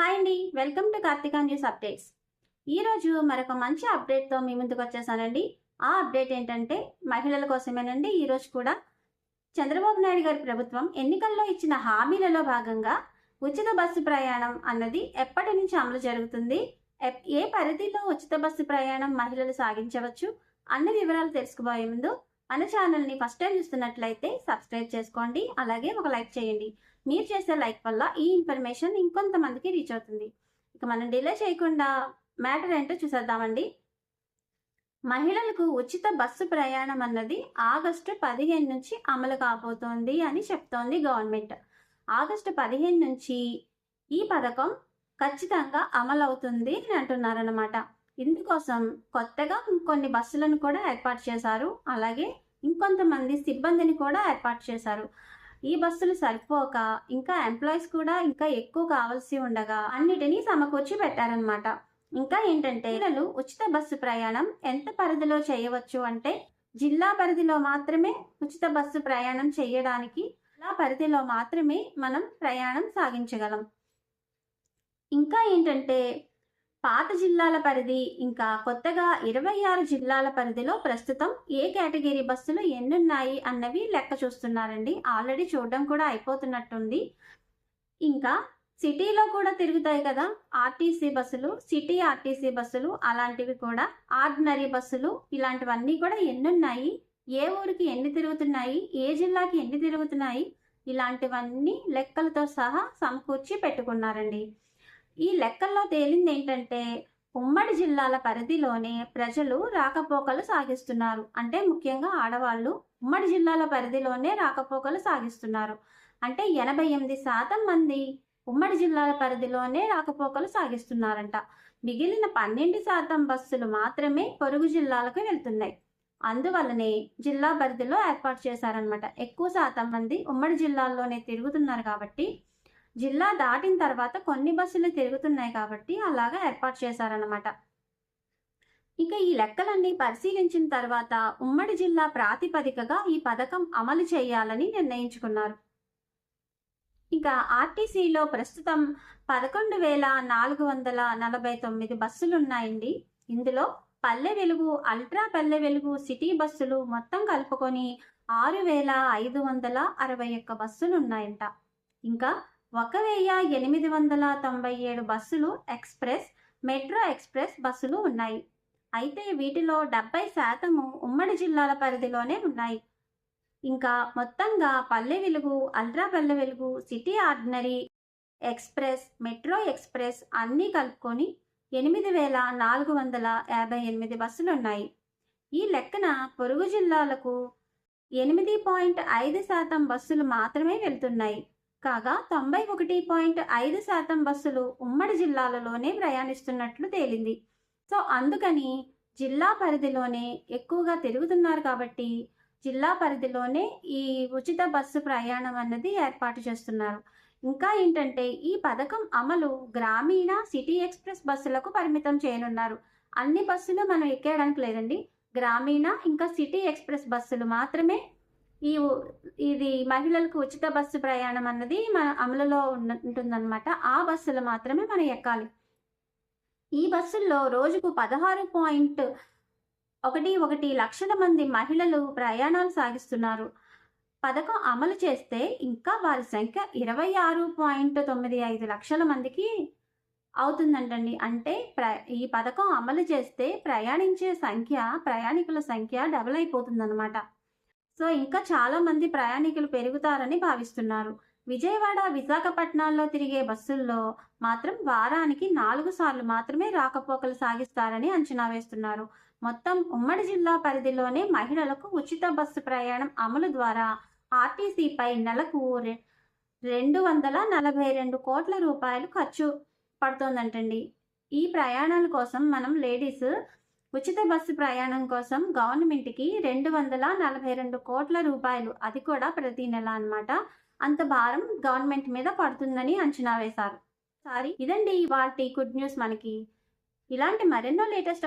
Hi అండి, welcome to Karthika news updates. ఈరోజు మరొక మంచి అప్డేట్తో మీ ముందుకు వచ్చేసానండి. ఆ అప్డేట్ ఏంటంటే మహిళల కోసమేనండి. ఈరోజు కూడా చంద్రబాబు నాయుడు గారి ప్రభుత్వం ఎన్నికల్లో ఇచ్చిన హామీలలో భాగంగా ఉచిత బస్సు ప్రయాణం అన్నది ఎప్పటి నుంచి అమలు జరుగుతుంది, ఏ పరిధిలో ఉచిత బస్సు ప్రయాణం మహిళలు సాగించవచ్చు అన్న వివరాలు తెలుసుకోబోయే ముందు మన ఛానల్ని ఫస్ట్ టైం చూస్తున్నట్లయితే సబ్స్క్రైబ్ చేసుకోండి, అలాగే ఒక లైక్ చేయండి. మీరు చేసే లైక్ వల్ల ఈ ఇన్ఫర్మేషన్ ఇంకొంతమందికి రీచ్ అవుతుంది. ఇక మనం డిలే చేయకుండా మ్యాటర్ ఏంటో చూసేద్దామండి. మహిళలకు ఉచిత బస్సు ప్రయాణం అన్నది ఆగస్టు 15 నుంచి అమలు కాబోతోంది అని చెప్తోంది గవర్నమెంట్. ఆగస్టు 15 నుంచి ఈ పథకం ఖచ్చితంగా అమలు అవుతుంది అని అంటున్నారన్నమాట. ఇందుకోసం కొత్తగా ఇంకొన్ని బస్సులను కూడా ఏర్పాటు చేశారు, అలాగే ఇంకొంతమంది సిబ్బందిని కూడా ఏర్పాటు చేశారు. ఈ బస్సులు సరిపోక ఇంకా ఎంప్లాయీస్ కూడా ఇంకా ఎక్కువ కావాల్సి ఉండగా అన్నిటినీ సమకూర్చి పెట్టారనమాట. ఇంకా ఏంటంటే పిల్లలు ఉచిత బస్సు ప్రయాణం ఎంత పరిధిలో చేయవచ్చు అంటే జిల్లా పరిధిలో మాత్రమే ఉచిత బస్సు ప్రయాణం చేయడానికి, జిల్లా పరిధిలో మాత్రమే మనం ప్రయాణం సాగించగలం. ఇంకా ఏంటంటే పాత జిల్లాల పరిధి ఇంకా కొత్తగా 26 జిల్లాల పరిధిలో ప్రస్తుతం ఏ కేటగిరీ బస్సులు ఎన్నున్నాయి అన్నవి లెక్క చూస్తున్నారండి. ఆల్రెడీ చూడడం కూడా అయిపోతున్నట్టుంది. ఇంకా సిటీలో కూడా తిరుగుతాయి కదా ఆర్టీసీ బస్సులు, సిటీ ఆర్టీసీ బస్సులు, అలాంటివి కూడా ఆర్డినరీ బస్సులు, ఇలాంటివన్నీ కూడా ఎన్నున్నాయి, ఏ ఊరికి ఎన్ని తిరుగుతున్నాయి, ఏ జిల్లాకి ఎన్ని తిరుగుతున్నాయి, ఇలాంటివన్నీ లెక్కలతో సహా సమకూర్చి పెట్టుకున్నారండి. ఈ లెక్కల్లో తేలింది ఏంటంటే ఉమ్మడి జిల్లాల పరిధిలోనే ప్రజలు రాకపోకలు సాగిస్తున్నారు. అంటే ముఖ్యంగా ఆడవాళ్ళు ఉమ్మడి జిల్లాల పరిధిలోనే రాకపోకలు సాగిస్తున్నారు. అంటే 88% మంది ఉమ్మడి జిల్లాల పరిధిలోనే రాకపోకలు సాగిస్తున్నారంట. మిగిలిన 12% బస్సులు మాత్రమే పొరుగు జిల్లాలకు వెళ్తున్నాయి. అందువల్లనే జిల్లా పరిధిలో ఏర్పాటు చేశారనమాట. ఎక్కువ శాతం మంది ఉమ్మడి జిల్లాల్లోనే తిరుగుతున్నారు కాబట్టి, జిల్లా దాటిన తర్వాత కొన్ని బస్సులు తిరుగుతున్నాయి కాబట్టి అలాగా ఏర్పాటు చేశారనమాట. ఇక ఈ లెక్కలన్నీ పరిశీలించిన తర్వాత ఉమ్మడి జిల్లా ప్రాతిపదికగా ఈ పథకం అమలు చేయాలని నిర్ణయించుకున్నారు. ఇక ఆర్టీసీలో ప్రస్తుతం 11,449 బస్సులు ఉన్నాయండి. ఇందులో పల్లె వెలుగు, అల్ట్రా పల్లె వెలుగు, సిటీ బస్సులు మొత్తం కలుపుకొని 6,561 బస్సులు ఉన్నాయంట. ఇంకా 1,897 బస్సులు ఎక్స్ప్రెస్, మెట్రో ఎక్స్ప్రెస్ బస్సులు ఉన్నాయి. అయితే వీటిలో 70% ఉమ్మడి జిల్లాల పరిధిలోనే ఉన్నాయి. ఇంకా మొత్తంగా Palle Velugu, ultra Palle Velugu, city ordinary, express, metro express అన్నీ కలుపుకొని 8,458 బస్సులు ఉన్నాయి. ఈ లెక్కన పొరుగు జిల్లాలకు 8.5% బస్సులు మాత్రమే వెళ్తున్నాయి. కాగా 91.5% బస్సులు ఉమ్మడి జిల్లాలలోనే ప్రయాణిస్తున్నట్లు తేలింది. సో అందుకని జిల్లా పరిధిలోనే ఎక్కువగా తిరుగుతున్నారు కాబట్టి జిల్లా పరిధిలోనే ఈ ఉచిత బస్సు ప్రయాణం అన్నది ఏర్పాటు చేస్తున్నారు. ఇంకా ఏంటంటే ఈ పథకం అమలు గ్రామీణ, సిటీ ఎక్స్ప్రెస్ బస్సులకు పరిమితం చేయనున్నారు. అన్ని బస్సులు మనం ఎక్కేయడానికి లేదండి. గ్రామీణ ఇంకా సిటీ ఎక్స్ప్రెస్ బస్సులు మాత్రమే ఇది మహిళలకు ఉచిత బస్సు ప్రయాణం అన్నది మన అమలులో ఉంటుందన్నమాట. ఆ బస్సులు మాత్రమే మనం ఎక్కాలి. ఈ బస్సుల్లో రోజుకు 16.11 లక్షల మంది మహిళలు ప్రయాణాలు సాగిస్తున్నారు. పథకం అమలు చేస్తే ఇంకా వారి సంఖ్య 26.95 లక్షల మందికి అవుతుందంటండి. అంటే ఈ పథకం అమలు చేస్తే ప్రయాణికుల సంఖ్య డబుల్ అయిపోతుందన్నమాట. సో ఇంకా చాలా మంది ప్రయాణికులు పెరుగుతారని భావిస్తున్నారు. విజయవాడ, విశాఖపట్నాల్లో తిరిగే బస్సుల్లో మాత్రం వారానికి 4 సార్లు మాత్రమే రాకపోకలు సాగిస్తారని అంచనా వేస్తున్నారు. మొత్తం ఉమ్మడి జిల్లా పరిధిలోనే మహిళలకు ఉచిత బస్సు ప్రయాణం అమలు ద్వారా ఆర్టీసీపై నెలకు 242 కోట్ల రూపాయలు ఖర్చు పడుతోందంటండి. ఈ ప్రయాణాల కోసం మనం లేడీస్ ఉచిత బస్సు ప్రయాణం కోసం గవర్నమెంట్కి 242 కోట్ల రూపాయలు, అది కూడా ప్రతి నెల అన్నమాట, అంత భారం గవర్నమెంట్ మీద పడుతుందని అంచనా వేశారు. ఇదండి ఇవాల్టి గుడ్ న్యూస్. మనకి ఇలాంటి మరెన్నో లేటెస్ట్